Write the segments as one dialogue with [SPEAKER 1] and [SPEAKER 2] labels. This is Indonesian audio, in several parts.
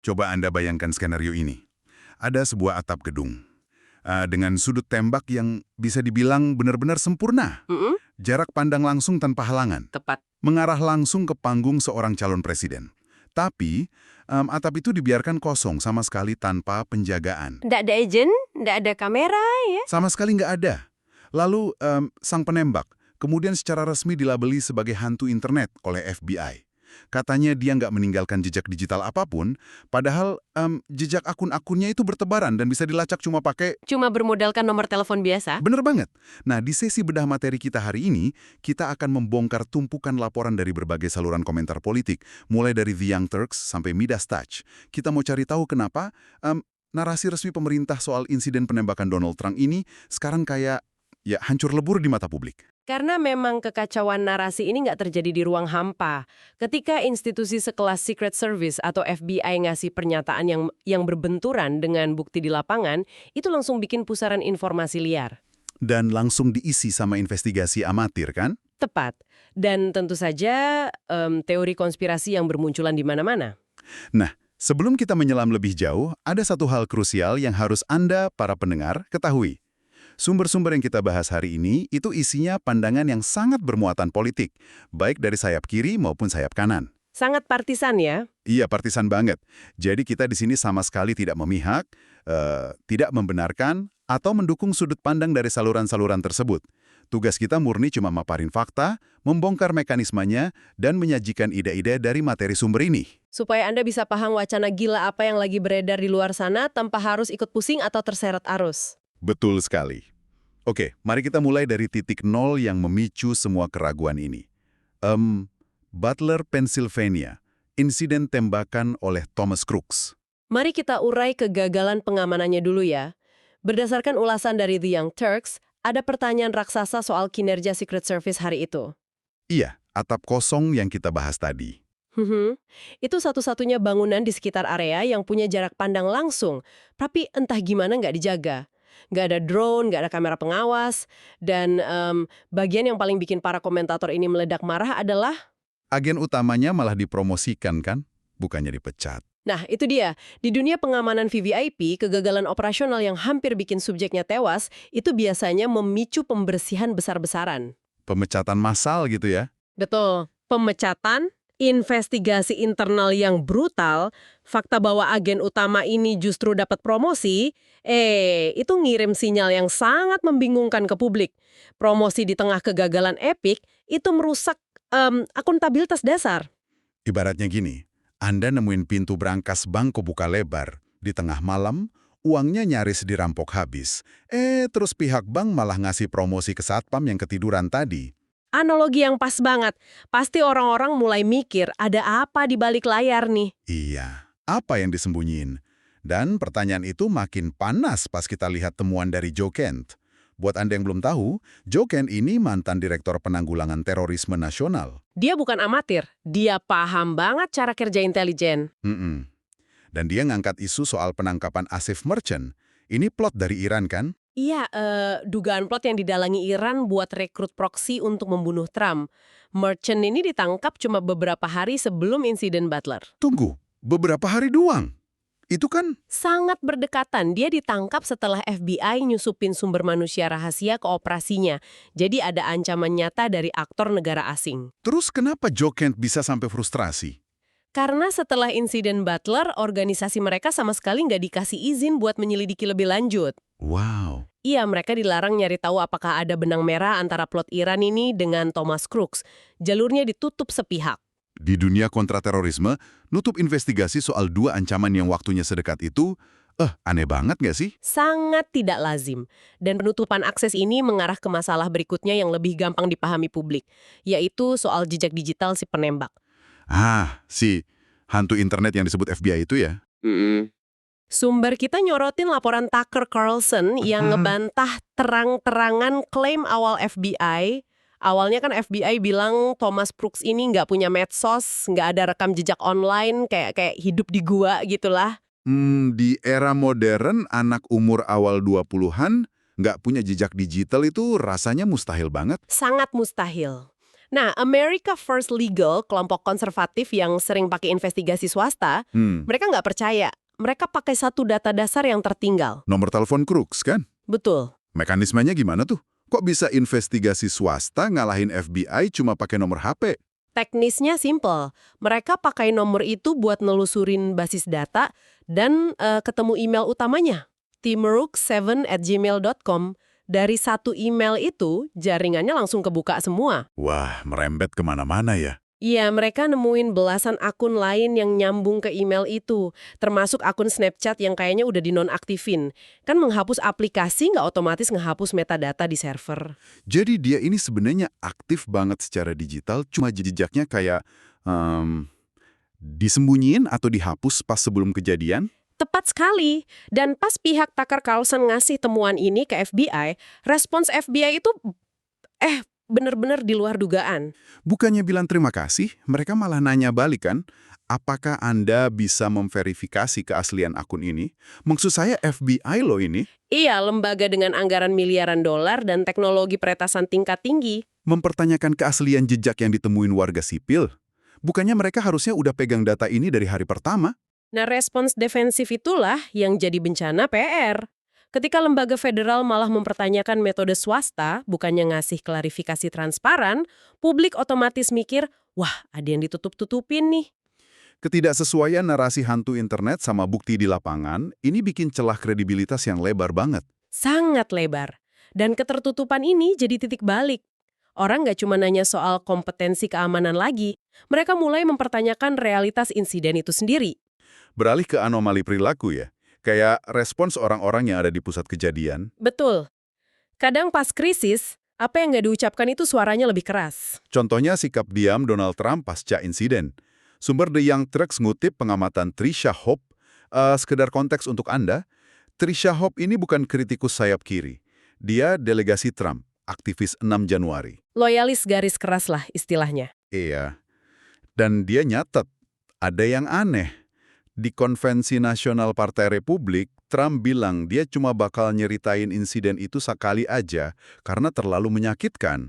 [SPEAKER 1] Coba Anda bayangkan skenario ini. Ada sebuah atap gedung. Dengan sudut tembak yang bisa dibilang benar-benar sempurna.
[SPEAKER 2] Mm-mm,
[SPEAKER 1] Jarak pandang langsung tanpa halangan.
[SPEAKER 2] tepat.
[SPEAKER 1] Mengarah langsung ke panggung seorang calon presiden. Tapi, atap itu dibiarkan kosong sama sekali tanpa penjagaan.
[SPEAKER 2] Nggak ada agent, nggak ada kamera ya?
[SPEAKER 1] Sama sekali nggak ada. Lalu, sang penembak kemudian secara resmi dilabeli sebagai hantu internet oleh FBI. Katanya dia nggak meninggalkan jejak digital apapun, padahal jejak akun-akunnya itu bertebaran dan bisa dilacak cuma pakai.
[SPEAKER 2] Cuma bermodalkan nomor telepon biasa?
[SPEAKER 1] Bener banget. Nah, di sesi bedah materi kita hari ini, kita akan membongkar tumpukan laporan dari berbagai saluran komentar politik, mulai dari The Young Turks sampai Midas Touch. Kita mau cari tahu kenapa narasi resmi pemerintah soal insiden penembakan Donald Trump ini sekarang kayak ya hancur lebur di mata publik.
[SPEAKER 2] Karena memang kekacauan narasi ini nggak terjadi di ruang hampa. Ketika institusi sekelas Secret Service atau FBI ngasih pernyataan yang berbenturan dengan bukti di lapangan, itu langsung bikin pusaran informasi liar.
[SPEAKER 1] Dan langsung diisi sama investigasi amatir, kan?
[SPEAKER 2] Tepat. Dan tentu saja teori konspirasi yang bermunculan di mana-mana.
[SPEAKER 1] Nah, sebelum kita menyelam lebih jauh, ada satu hal krusial yang harus Anda, para pendengar, ketahui. Sumber-sumber yang kita bahas hari ini itu isinya pandangan yang sangat bermuatan politik, baik dari sayap kiri maupun sayap kanan.
[SPEAKER 2] Sangat partisan ya.
[SPEAKER 1] Iya, partisan banget. Jadi kita di sini sama sekali tidak memihak, tidak membenarkan, atau mendukung sudut pandang dari saluran-saluran tersebut. Tugas kita murni cuma maparin fakta, membongkar mekanismenya, dan menyajikan ide-ide dari materi sumber ini.
[SPEAKER 2] Supaya Anda bisa paham wacana gila apa yang lagi beredar di luar sana tanpa harus ikut pusing atau terseret arus.
[SPEAKER 1] Betul sekali. Oke, mari kita mulai dari titik nol yang memicu semua keraguan ini. Butler, Pennsylvania. Insiden tembakan oleh Thomas Crooks.
[SPEAKER 2] Mari kita urai kegagalan pengamanannya dulu ya. Berdasarkan ulasan dari The Young Turks, ada pertanyaan raksasa soal kinerja Secret Service hari itu.
[SPEAKER 1] Iya, atap kosong yang kita bahas tadi.
[SPEAKER 2] Itu satu-satunya bangunan di sekitar area yang punya jarak pandang langsung, tapi entah gimana nggak dijaga. Nggak ada drone, nggak ada kamera pengawas, dan bagian yang paling bikin para komentator ini meledak marah adalah...
[SPEAKER 1] Agen utamanya malah dipromosikan kan, bukannya dipecat.
[SPEAKER 2] Nah, itu dia. Di dunia pengamanan VVIP, kegagalan operasional yang hampir bikin subjeknya tewas, itu biasanya memicu pembersihan besar-besaran.
[SPEAKER 1] Pemecatan massal gitu ya.
[SPEAKER 2] Betul. Pemecatan, investigasi internal yang brutal, fakta bahwa agen utama ini justru dapat promosi, itu ngirim sinyal yang sangat membingungkan ke publik. Promosi di tengah kegagalan epik, itu merusak akuntabilitas dasar.
[SPEAKER 1] Ibaratnya gini, Anda nemuin pintu brankas bank kebuka lebar, di tengah malam, uangnya nyaris dirampok habis. Terus pihak bank malah ngasih promosi ke satpam yang ketiduran tadi.
[SPEAKER 2] Analogi yang pas banget. Pasti orang-orang mulai mikir, ada apa di balik layar nih?
[SPEAKER 1] Iya, apa yang disembunyiin? Dan pertanyaan itu makin panas pas kita lihat temuan dari Joe Kent. Buat Anda yang belum tahu, Joe Kent ini mantan Direktur Penanggulangan Terorisme Nasional.
[SPEAKER 2] Dia bukan amatir, dia paham banget cara kerja intelijen.
[SPEAKER 1] Dan dia ngangkat isu soal penangkapan Asif Merchant. Ini plot dari Iran kan?
[SPEAKER 2] Iya, dugaan plot yang didalangi Iran buat rekrut proksi untuk membunuh Trump. Merchant ini ditangkap cuma beberapa hari sebelum insiden Butler.
[SPEAKER 1] Tunggu, beberapa hari doang? Itu kan...
[SPEAKER 2] Sangat berdekatan, dia ditangkap setelah FBI nyusupin sumber manusia rahasia ke operasinya. Jadi ada ancaman nyata dari aktor negara asing.
[SPEAKER 1] Terus kenapa Joe Kent bisa sampai frustrasi?
[SPEAKER 2] Karena setelah insiden Butler, organisasi mereka sama sekali nggak dikasih izin buat menyelidiki lebih lanjut.
[SPEAKER 1] Wow.
[SPEAKER 2] Iya, mereka dilarang nyari tahu apakah ada benang merah antara plot Iran ini dengan Thomas Crooks. Jalurnya ditutup sepihak.
[SPEAKER 1] Di dunia kontraterorisme, nutup investigasi soal dua ancaman yang waktunya sedekat itu, aneh banget nggak sih?
[SPEAKER 2] Sangat tidak lazim. Dan penutupan akses ini mengarah ke masalah berikutnya yang lebih gampang dipahami publik, yaitu soal jejak digital si penembak.
[SPEAKER 1] Si hantu internet yang disebut FBI itu ya?
[SPEAKER 2] Sumber kita nyorotin laporan Tucker Carlson yang ngebantah terang-terangan klaim awal FBI. Awalnya kan FBI bilang Thomas Crooks ini nggak punya medsos, nggak ada rekam jejak online, kayak hidup di gua gitulah.
[SPEAKER 1] Di era modern, anak umur awal 20-an nggak punya jejak digital itu rasanya mustahil banget.
[SPEAKER 2] Sangat mustahil. Nah, America First Legal, kelompok konservatif yang sering pakai investigasi swasta, mereka nggak percaya. Mereka pakai satu data dasar yang tertinggal.
[SPEAKER 1] Nomor telepon Crooks, kan?
[SPEAKER 2] Betul.
[SPEAKER 1] Mekanismenya gimana tuh? Kok bisa investigasi swasta ngalahin FBI cuma pakai nomor HP?
[SPEAKER 2] Teknisnya simple. Mereka pakai nomor itu buat nelusurin basis data dan ketemu email utamanya. timrook7@gmail.com. Dari satu email itu, jaringannya langsung kebuka semua.
[SPEAKER 1] Wah, merembet kemana-mana ya.
[SPEAKER 2] Iya, mereka nemuin belasan akun lain yang nyambung ke email itu, termasuk akun Snapchat yang kayaknya udah dinonaktifin. Kan menghapus aplikasi nggak otomatis ngehapus metadata di server.
[SPEAKER 1] Jadi dia ini sebenarnya aktif banget secara digital, cuma jejaknya kayak disembunyiin atau dihapus pas sebelum kejadian?
[SPEAKER 2] Tepat sekali. Dan pas pihak Tucker Carlson ngasih temuan ini ke FBI, respons FBI itu bener-bener di luar dugaan.
[SPEAKER 1] Bukannya bilang terima kasih, mereka malah nanya balik kan, apakah Anda bisa memverifikasi keaslian akun ini? Maksud saya FBI loh ini.
[SPEAKER 2] Iya, lembaga dengan anggaran miliaran dolar dan teknologi peretasan tingkat tinggi.
[SPEAKER 1] Mempertanyakan keaslian jejak yang ditemuin warga sipil. Bukannya mereka harusnya udah pegang data ini dari hari pertama?
[SPEAKER 2] Nah, respons defensif itulah yang jadi bencana PR. Ketika lembaga federal malah mempertanyakan metode swasta, bukannya ngasih klarifikasi transparan, publik otomatis mikir, wah, ada yang ditutup-tutupin nih.
[SPEAKER 1] Ketidaksesuaian narasi hantu internet sama bukti di lapangan, ini bikin celah kredibilitas yang lebar banget.
[SPEAKER 2] Sangat lebar. Dan ketertutupan ini jadi titik balik. Orang nggak cuma nanya soal kompetensi keamanan lagi, mereka mulai mempertanyakan realitas insiden itu sendiri.
[SPEAKER 1] Beralih ke anomali perilaku ya, kayak respons orang-orang yang ada di pusat kejadian.
[SPEAKER 2] Betul. Kadang pas krisis, apa yang nggak diucapkan itu suaranya lebih keras.
[SPEAKER 1] Contohnya sikap diam Donald Trump pasca insiden. Sumber The Young Turks ngutip pengamatan Tricia Hope. Sekedar konteks untuk Anda, Tricia Hope ini bukan kritikus sayap kiri. Dia delegasi Trump, aktivis 6 Januari.
[SPEAKER 2] Loyalis garis keras lah istilahnya.
[SPEAKER 1] Iya. Dan dia nyatet, ada yang aneh. Di Konvensi Nasional Partai Republik, Trump bilang dia cuma bakal nyeritain insiden itu sekali aja karena terlalu menyakitkan.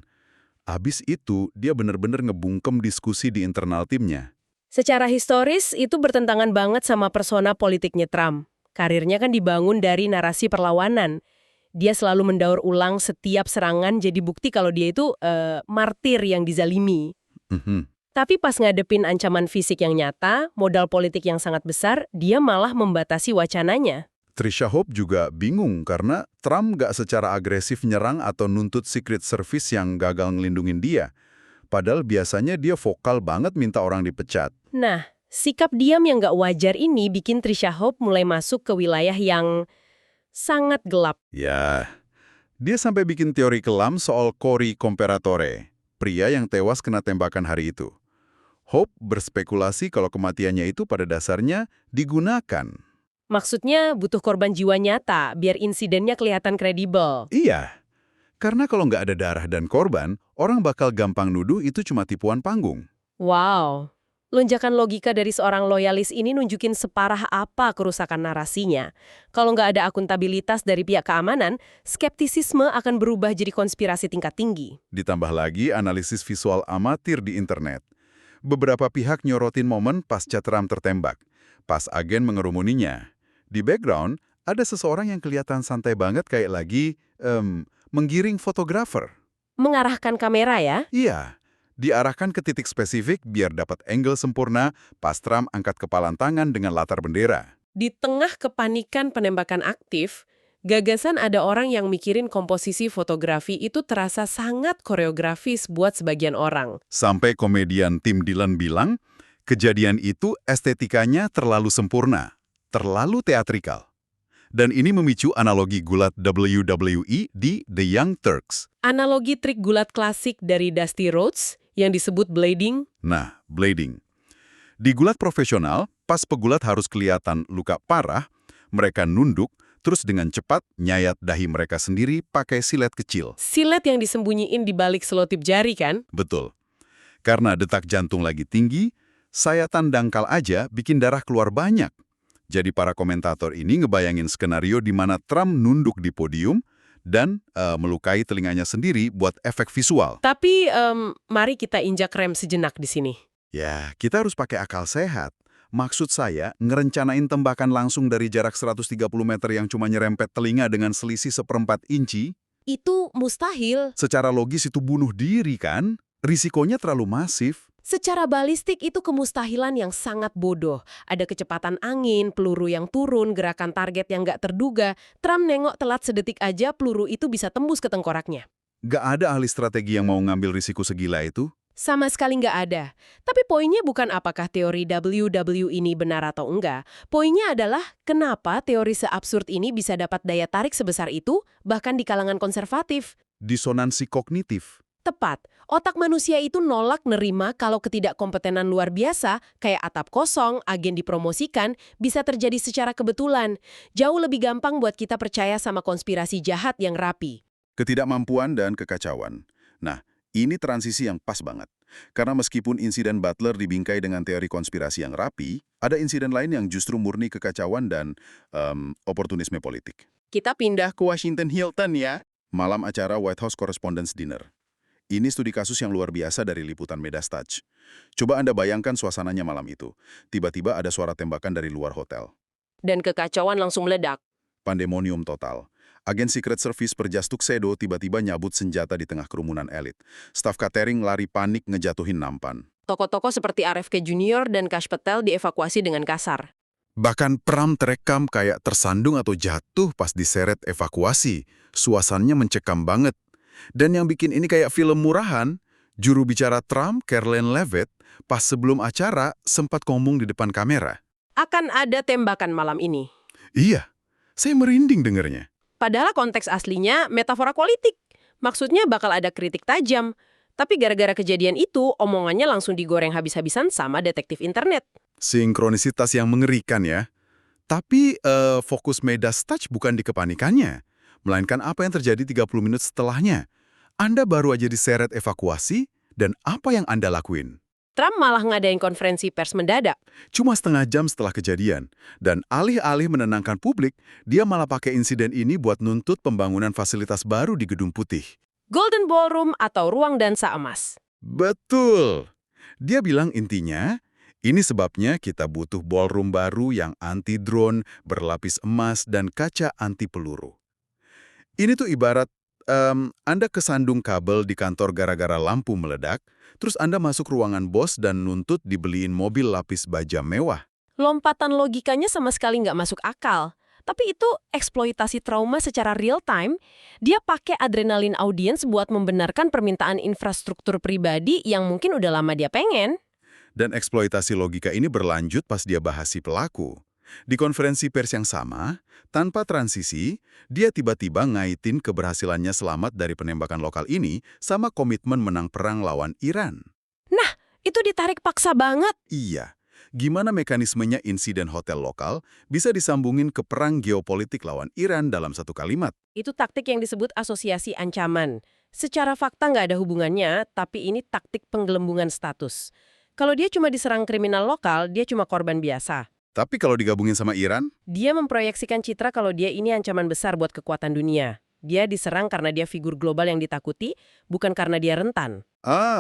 [SPEAKER 1] Abis itu, dia bener-bener ngebungkem diskusi di internal timnya.
[SPEAKER 2] Secara historis, itu bertentangan banget sama persona politiknya Trump. Karirnya kan dibangun dari narasi perlawanan. Dia selalu mendaur ulang setiap serangan jadi bukti kalau dia itu martir yang dizalimi. Tapi pas ngadepin ancaman fisik yang nyata, modal politik yang sangat besar, dia malah membatasi wacananya.
[SPEAKER 1] Tricia Hope juga bingung karena Trump nggak secara agresif nyerang atau nuntut Secret Service yang gagal ngelindungin dia. Padahal biasanya dia vokal banget minta orang dipecat.
[SPEAKER 2] Nah, sikap diam yang nggak wajar ini bikin Tricia Hope mulai masuk ke wilayah yang sangat gelap.
[SPEAKER 1] Ya, dia sampai bikin teori kelam soal Cory Comparatore, pria yang tewas kena tembakan hari itu. Hope berspekulasi kalau kematiannya itu pada dasarnya digunakan.
[SPEAKER 2] Maksudnya butuh korban jiwa nyata biar insidennya kelihatan kredibel.
[SPEAKER 1] Iya, karena kalau nggak ada darah dan korban, orang bakal gampang nuduh itu cuma tipuan panggung.
[SPEAKER 2] Wow, lonjakan logika dari seorang loyalis ini nunjukin separah apa kerusakan narasinya. Kalau nggak ada akuntabilitas dari pihak keamanan, skeptisisme akan berubah jadi konspirasi tingkat tinggi.
[SPEAKER 1] Ditambah lagi analisis visual amatir di internet. Beberapa pihak nyorotin momen pasca Trump tertembak, pas agen mengerumuninya. Di background, ada seseorang yang kelihatan santai banget kayak lagi menggiring fotografer.
[SPEAKER 2] Mengarahkan kamera ya?
[SPEAKER 1] Iya, diarahkan ke titik spesifik biar dapat angle sempurna pas Trump angkat kepalan tangan dengan latar bendera.
[SPEAKER 2] Di tengah kepanikan penembakan aktif, gagasan ada orang yang mikirin komposisi fotografi itu terasa sangat koreografis buat sebagian orang.
[SPEAKER 1] Sampai komedian Tim Dillon bilang, kejadian itu estetikanya terlalu sempurna, terlalu teatrikal. Dan ini memicu analogi gulat WWE di The Young Turks.
[SPEAKER 2] Analogi trik gulat klasik dari Dusty Rhodes yang disebut blading.
[SPEAKER 1] Nah, blading. Di gulat profesional, pas pegulat harus kelihatan luka parah, mereka nunduk, terus dengan cepat nyayat dahi mereka sendiri pakai silet kecil.
[SPEAKER 2] Silet yang disembunyiin di balik selotip jari kan?
[SPEAKER 1] Betul. Karena detak jantung lagi tinggi, sayatan dangkal aja bikin darah keluar banyak. Jadi para komentator ini ngebayangin skenario di mana Trump nunduk di podium dan melukai telinganya sendiri buat efek visual.
[SPEAKER 2] Tapi mari kita injak rem sejenak di sini.
[SPEAKER 1] Ya, kita harus pakai akal sehat. Maksud saya, ngerencanain tembakan langsung dari jarak 130 meter yang cuma nyerempet telinga dengan selisih 1/4 inci,
[SPEAKER 2] Itu mustahil.
[SPEAKER 1] secara logis itu bunuh diri kan? Risikonya terlalu masif.
[SPEAKER 2] Secara balistik itu kemustahilan yang sangat bodoh. Ada kecepatan angin, peluru yang turun, gerakan target yang nggak terduga. Trump nengok telat sedetik aja, peluru itu bisa tembus ke tengkoraknya.
[SPEAKER 1] Nggak ada ahli strategi yang mau ngambil risiko segila itu.
[SPEAKER 2] Sama sekali nggak ada. Tapi poinnya bukan apakah teori WW ini benar atau enggak. Poinnya adalah kenapa teori seabsurd ini bisa dapat daya tarik sebesar itu, bahkan di kalangan konservatif.
[SPEAKER 1] Disonansi kognitif.
[SPEAKER 2] Tepat, otak manusia itu nolak nerima kalau ketidakkompetenan luar biasa, kayak atap kosong, agen dipromosikan, bisa terjadi secara kebetulan. Jauh lebih gampang buat kita percaya sama konspirasi jahat yang rapi.
[SPEAKER 1] Ketidakmampuan dan kekacauan. Nah, ini transisi yang pas banget. Karena meskipun insiden Butler dibingkai dengan teori konspirasi yang rapi, ada insiden lain yang justru murni kekacauan dan oportunisme politik.
[SPEAKER 2] Kita pindah
[SPEAKER 1] Ke Washington Hilton ya. Malam acara White House Correspondents' Dinner. Ini studi kasus yang luar biasa dari liputan Midas Touch. Coba Anda bayangkan suasananya malam itu. Tiba-tiba ada suara tembakan dari luar hotel.
[SPEAKER 2] dan kekacauan langsung meledak.
[SPEAKER 1] Pandemonium total. Agen Secret Service berjas tuxedo tiba-tiba nyabut senjata di tengah kerumunan elit. Staf catering lari panik ngejatuhin nampan.
[SPEAKER 2] Tokoh-tokoh seperti RFK Junior dan Kash Patel dievakuasi dengan kasar.
[SPEAKER 1] Bahkan Pram terekam kayak tersandung atau jatuh pas diseret evakuasi. Suasananya mencekam banget. Dan yang bikin ini kayak film murahan, juru bicara Trump, Karoline Leavitt, pas sebelum acara sempat ngomong di depan kamera.
[SPEAKER 2] Akan ada tembakan malam ini.
[SPEAKER 1] Iya, saya merinding dengernya.
[SPEAKER 2] Padahal konteks aslinya metafora politik. Maksudnya bakal ada kritik tajam. Tapi gara-gara kejadian itu, omongannya langsung digoreng habis-habisan sama detektif internet.
[SPEAKER 1] Sinkronisitas yang mengerikan ya. Tapi fokus Midas Touch bukan di kepanikannya, melainkan apa yang terjadi 30 menit setelahnya. Anda baru aja diseret evakuasi, dan apa yang Anda lakuin?
[SPEAKER 2] Trump malah ngadain konferensi pers mendadak.
[SPEAKER 1] Cuma setengah jam setelah kejadian, dan alih-alih menenangkan publik, dia malah pakai insiden ini buat nuntut pembangunan fasilitas baru di Gedung Putih.
[SPEAKER 2] Golden Ballroom atau ruang dansa emas.
[SPEAKER 1] Betul! Dia bilang intinya, ini sebabnya kita butuh ballroom baru yang anti-drone, berlapis emas, dan kaca anti-peluru. Ini tuh ibarat Anda kesandung kabel di kantor gara-gara lampu meledak, terus Anda masuk ruangan bos dan nuntut dibeliin mobil lapis baja mewah.
[SPEAKER 2] Lompatan logikanya sama sekali nggak masuk akal. Tapi itu eksploitasi trauma secara real time. Dia pakai adrenalin audiens buat membenarkan permintaan infrastruktur pribadi yang mungkin udah lama dia pengen.
[SPEAKER 1] Dan eksploitasi logika ini berlanjut pas dia bahas si pelaku. Di konferensi pers yang sama, tanpa transisi, dia tiba-tiba ngaitin keberhasilannya selamat dari penembakan lokal ini sama komitmen menang perang lawan Iran.
[SPEAKER 2] Nah, itu ditarik paksa banget.
[SPEAKER 1] Iya, gimana mekanismenya insiden hotel lokal bisa disambungin ke perang geopolitik lawan Iran dalam satu kalimat?
[SPEAKER 2] Itu taktik yang disebut asosiasi ancaman. Secara fakta nggak ada hubungannya, tapi ini taktik penggelembungan status. Kalau dia cuma diserang kriminal lokal, dia cuma korban biasa.
[SPEAKER 1] Tapi kalau digabungin sama Iran?
[SPEAKER 2] Dia memproyeksikan citra kalau dia ini ancaman besar buat kekuatan dunia. Dia diserang karena dia figur global yang ditakuti, bukan karena dia rentan.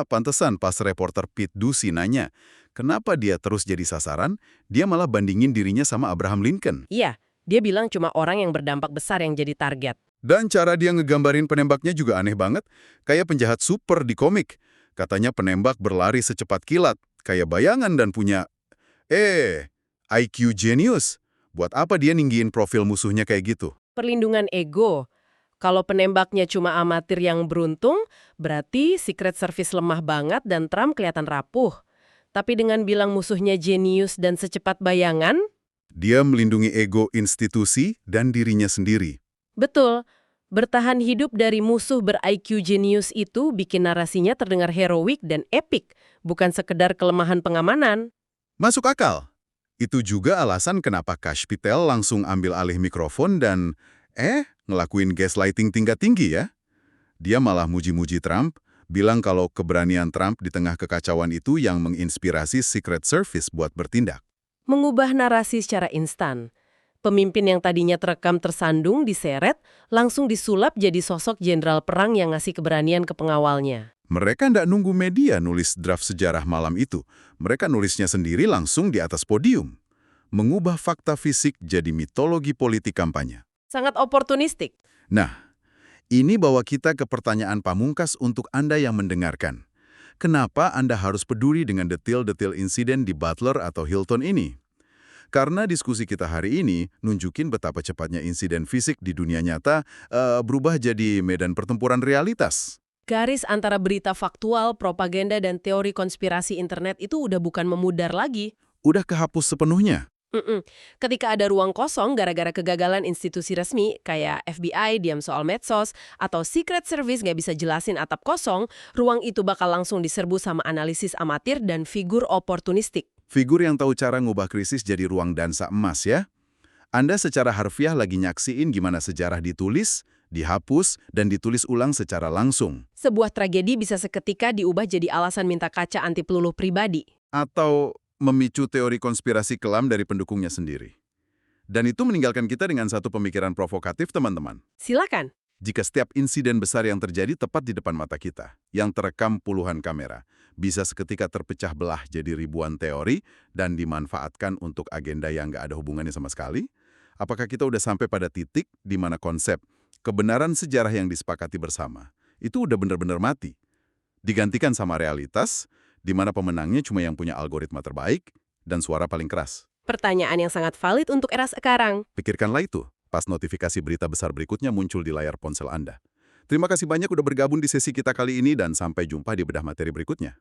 [SPEAKER 1] Pantesan pas reporter Pete Ducey nanya, kenapa dia terus jadi sasaran, dia malah bandingin dirinya sama Abraham Lincoln.
[SPEAKER 2] Iya, dia bilang cuma orang yang berdampak besar yang jadi target.
[SPEAKER 1] Dan cara dia ngegambarin penembaknya juga aneh banget, kayak penjahat super di komik. Katanya penembak berlari secepat kilat, kayak bayangan dan punya... IQ genius. Buat apa dia ninggiin profil musuhnya kayak gitu?
[SPEAKER 2] Perlindungan ego. Kalau penembaknya cuma amatir yang beruntung, berarti Secret Service lemah banget dan Trump kelihatan rapuh. Tapi dengan bilang musuhnya jenius dan secepat bayangan,
[SPEAKER 1] dia melindungi ego institusi dan dirinya sendiri.
[SPEAKER 2] betul. Bertahan hidup dari musuh ber-IQ jenius itu bikin narasinya terdengar heroik dan epik, bukan sekedar kelemahan pengamanan.
[SPEAKER 1] Masuk akal. Itu juga alasan kenapa Kash Patel langsung ambil alih mikrofon dan ngelakuin gaslighting tingkat tinggi ya. Dia malah muji-muji Trump, bilang kalau keberanian Trump di tengah kekacauan itu yang menginspirasi Secret Service buat bertindak.
[SPEAKER 2] Mengubah narasi secara instan. Pemimpin yang tadinya terekam tersandung, diseret, langsung disulap jadi sosok jenderal perang yang ngasih keberanian ke pengawalnya.
[SPEAKER 1] Mereka ndak nunggu media nulis draft sejarah malam itu. Mereka nulisnya sendiri langsung di atas podium. Mengubah fakta fisik jadi mitologi politik kampanye.
[SPEAKER 2] Sangat oportunistik.
[SPEAKER 1] Nah, ini bawa kita ke pertanyaan pamungkas untuk Anda yang mendengarkan. Kenapa Anda harus peduli dengan detail-detail insiden di Butler atau Hilton ini? Karena diskusi kita hari ini nunjukin betapa cepatnya insiden fisik di dunia nyata berubah jadi medan pertempuran realitas.
[SPEAKER 2] Garis antara berita faktual, propaganda, dan teori konspirasi internet itu udah bukan memudar lagi.
[SPEAKER 1] Udah kehapus sepenuhnya.
[SPEAKER 2] Ketika ada ruang kosong gara-gara kegagalan institusi resmi, kayak FBI diam soal medsos, atau Secret Service nggak bisa jelasin atap kosong, ruang itu bakal langsung diserbu sama analisis amatir dan figur oportunistik.
[SPEAKER 1] Figur yang tahu cara ngubah krisis jadi ruang dansa emas ya. Anda secara harfiah lagi nyaksiin gimana sejarah ditulis, dihapus, dan ditulis ulang secara langsung.
[SPEAKER 2] Sebuah tragedi bisa seketika diubah jadi alasan minta kaca anti peluluh pribadi.
[SPEAKER 1] Atau memicu teori konspirasi kelam dari pendukungnya sendiri. Dan itu meninggalkan kita dengan satu pemikiran provokatif, teman-teman.
[SPEAKER 2] Silakan.
[SPEAKER 1] Jika setiap insiden besar yang terjadi tepat di depan mata kita, yang terekam puluhan kamera, bisa seketika terpecah belah jadi ribuan teori dan dimanfaatkan untuk agenda yang nggak ada hubungannya sama sekali, apakah kita udah sampai pada titik di mana konsep kebenaran sejarah yang disepakati bersama itu udah benar-benar mati, digantikan sama realitas, di mana pemenangnya cuma yang punya algoritma terbaik dan suara paling keras?
[SPEAKER 2] Pertanyaan yang sangat valid untuk era sekarang.
[SPEAKER 1] Pikirkanlah itu pas notifikasi berita besar berikutnya muncul di layar ponsel Anda. Terima kasih banyak udah bergabung di sesi kita kali ini dan sampai jumpa di bedah materi berikutnya.